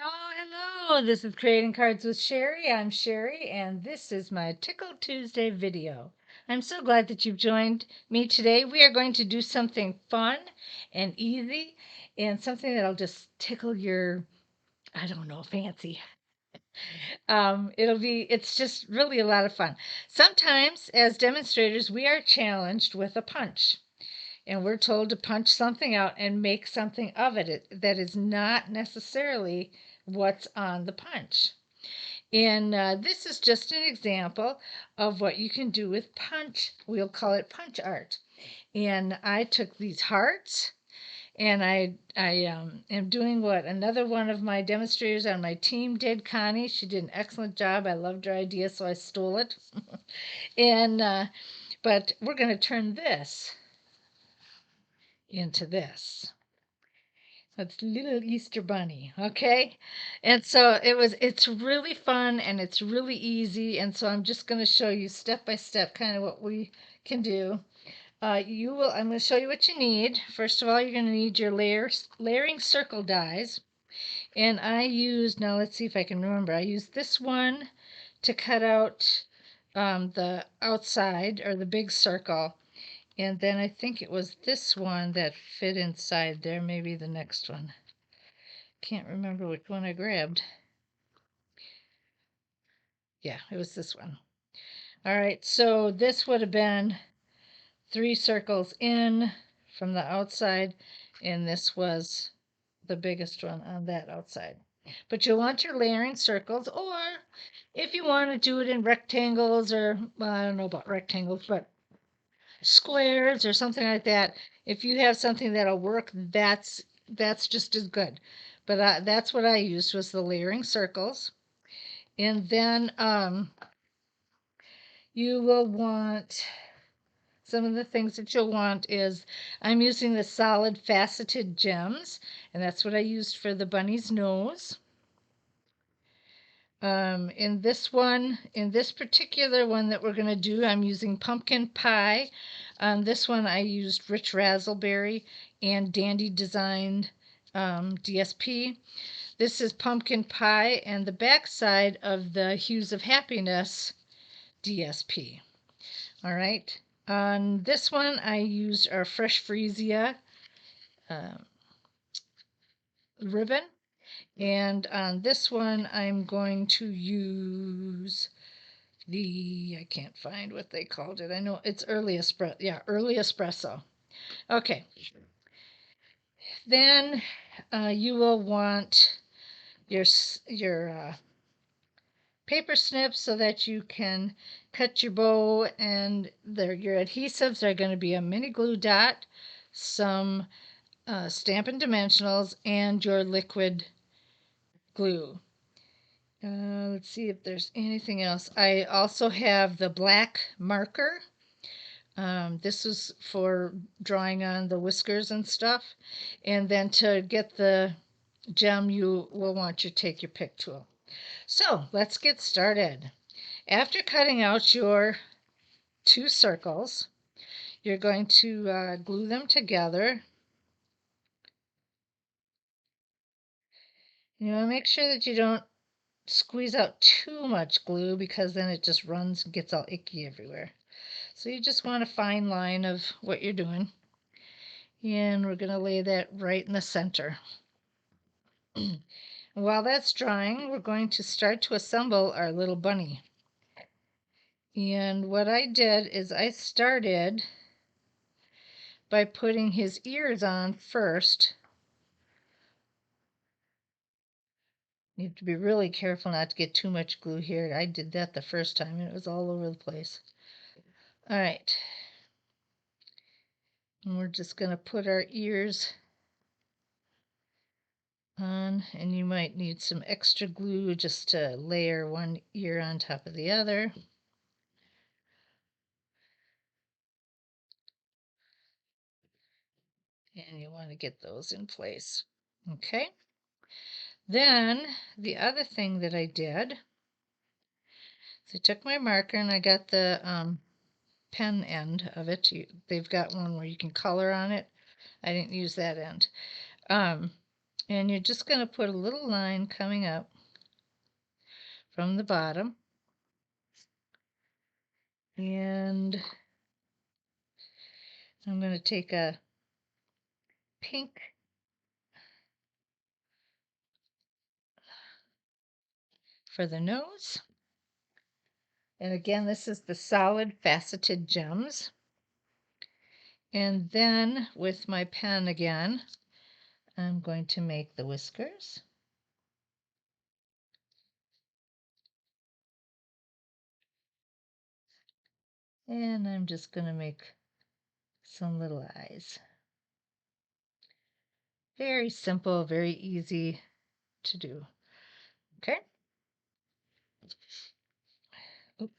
Oh, hello. This is Creating Cards with Sherry. I'm Sherry, and this is my Tickle Tuesday video. I'm so glad that you've joined me today. We are going to do something fun and easy and something that'll just tickle your, I don't know, fancy. It's just really a lot of fun. Sometimes, as demonstrators, we are challenged with a punch. And we're told to punch something out and make something of that is not necessarily what's on the punch. And this is just an example of what you can do with punch. We'll call it punch art. And I took these hearts and I am doing what another one of my demonstrators on my team did, Connie. She did an excellent job. I loved her idea, so I stole it. And but we're going to turn this into this. That's little Easter bunny, okay? And so it's really fun and it's really easy. And so I'm just going to show you step by step kind of what we can do. I'm going to show you what you need. First of all, you're going to need your layering circle dies. And now let's see if I can remember. I used this one to cut out the outside or the big circle. And then I think it was this one that fit inside there, maybe the next one. Can't remember which one I grabbed. Yeah, it was this one. All right, so this would have been 3 circles in from the outside, and this was the biggest one on that outside. But you'll want your layering circles, or if you want to do it in rectangles, or well, I don't know about rectangles, but squares or something like that. If you have something that'll work, that's just as good. But that's what I used was the layering circles. And then you will want some of the things that you'll want is I'm using the solid faceted gems, and that's what I used for the bunny's nose. In this particular one that we're going to do, I'm using pumpkin pie. On this one, I used rich raspberry and dandy designed DSP. This is pumpkin pie and the back side of the Hues of Happiness DSP. All right. On this one, I used our Fresh Freesia uh, ribbon. And on this one, I'm going to use I can't find what they called it. I know it's early espresso. Yeah, early espresso. Okay. Then you will want your paper snips so that you can cut your bow, and your adhesives are going to be a mini glue dot, some Stampin' Dimensionals, and your liquid glue. Let's see if there's anything else. I also have the black marker. This is for drawing on the whiskers and stuff. And then to get the gem, you will want to take your pick tool. So let's get started. After cutting out your 2 circles, you're going to glue them together. You want to make sure that you don't squeeze out too much glue because then it just runs and gets all icky everywhere. So you just want a fine line of what you're doing. And we're going to lay that right in the center. While that's drying, we're going to start to assemble our little bunny. And what I did is I started by putting his ears on first. You have to be really careful not to get too much glue here. I did that the first time and it was all over the place. All right. And we're just going to put our ears on, and you might need some extra glue just to layer one ear on top of the other. And you want to get those in place. Okay. Then the other thing that I did is I took my marker and I got the pen end of it. They've got one where you can color on it. I didn't use that end. And you're just going to put a little line coming up from the bottom. And I'm going to take a pink for the nose. And again, this is the solid faceted gems. And then with my pen again, I'm going to make the whiskers. And I'm just going to make some little eyes. Very simple, very easy to do. Okay. Oop.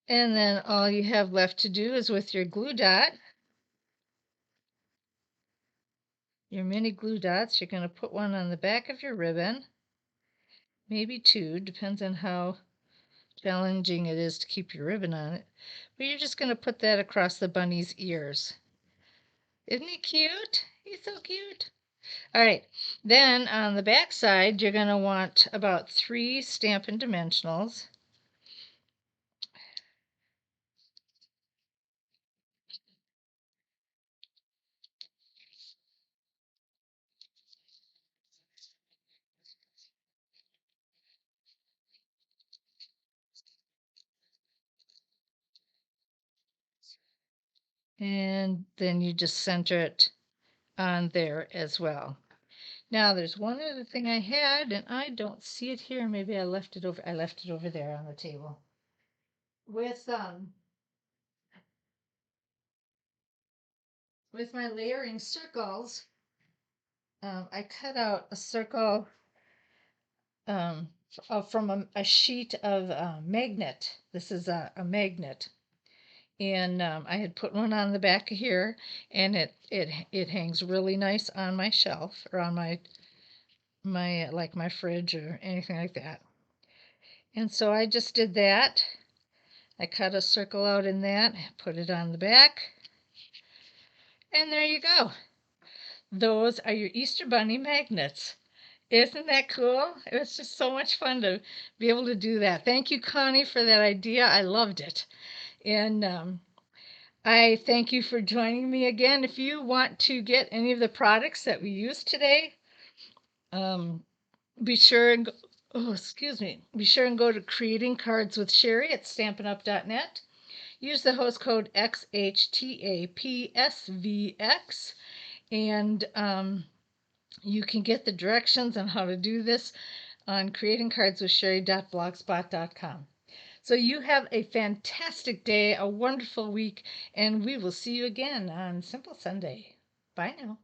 And then all you have left to do is with your glue dot, your mini glue dots, you're going to put one on the back of your ribbon, maybe two, depends on how challenging it is to keep your ribbon on it. But you're just going to put that across the bunny's ears. Isn't he cute? He's so cute. All right, then on the back side, you're going to want about 3 Stampin' Dimensionals. And then you just center it on there as well. Now there's one other thing I had, and I don't see it here. Maybe I left it over. I left it over there on the table. With my layering circles, I cut out a circle um, from a sheet of magnet. This is a magnet, and I had put one on the back of here, and it hangs really nice on my shelf or on my like my fridge or anything like that. And so I just did that. I cut a circle out in that, put it on the back, and there you go. Those are your Easter Bunny magnets. Isn't that cool? It was just so much fun to be able to do that. Thank you, Connie, for that idea. I loved it. And I thank you for joining me again. If you want to get any of the products that we used today, be sure and go, oh, excuse me. Be sure and go to Creating Cards with Sherry at Stampin'Up.net. Use the host code XHTAPSVX, and you can get the directions on how to do this on creatingcardswithsherry.blogspot.com. So you have a fantastic day, a wonderful week, and we will see you again on Simple Sunday. Bye now.